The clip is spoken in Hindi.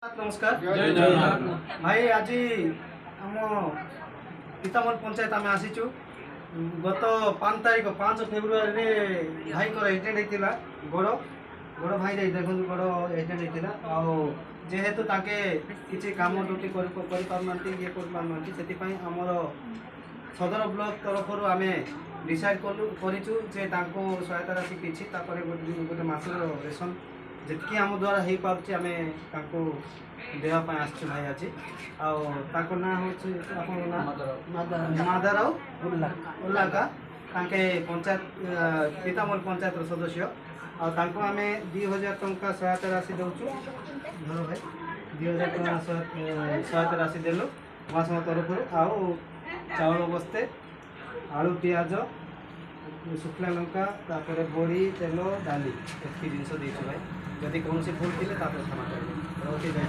नमस्कार जय जगन्नाथ। भाई आज आम पितामल पंचायत आम आसीचु गत 5 तारीख 5 फेब्रुआरी भाई को एक्सीडेंट होता गोड़ गोड़ भाई देखो गोड़ एक्सीडेंट होता जेहेतु ताके किसी काम ड्यूटी ये कर आमर सदर ब्लॉक तरफ आम डिसाइड करूँ जे सहायता राशि किसी गोटे मासर रेशन जितकी आम द्वारा हो पार्टी आम देवाई आसचु भाई आज आउ ना हूँ मादाराव उल्लाका ताके पंचायत पितामल पंचायत सदस्य आम 2000 टंका सहायता राशि दौचु धर भाई 2000 टंका सहायता राशि देलु महासंघ तरफ आउ चाउल बस्ते आलू पियाज शुखला लंका तापर बड़ी तेल डाली एतकी जिनस भाई जदि कौन भूल थी क्षमा करेंगे।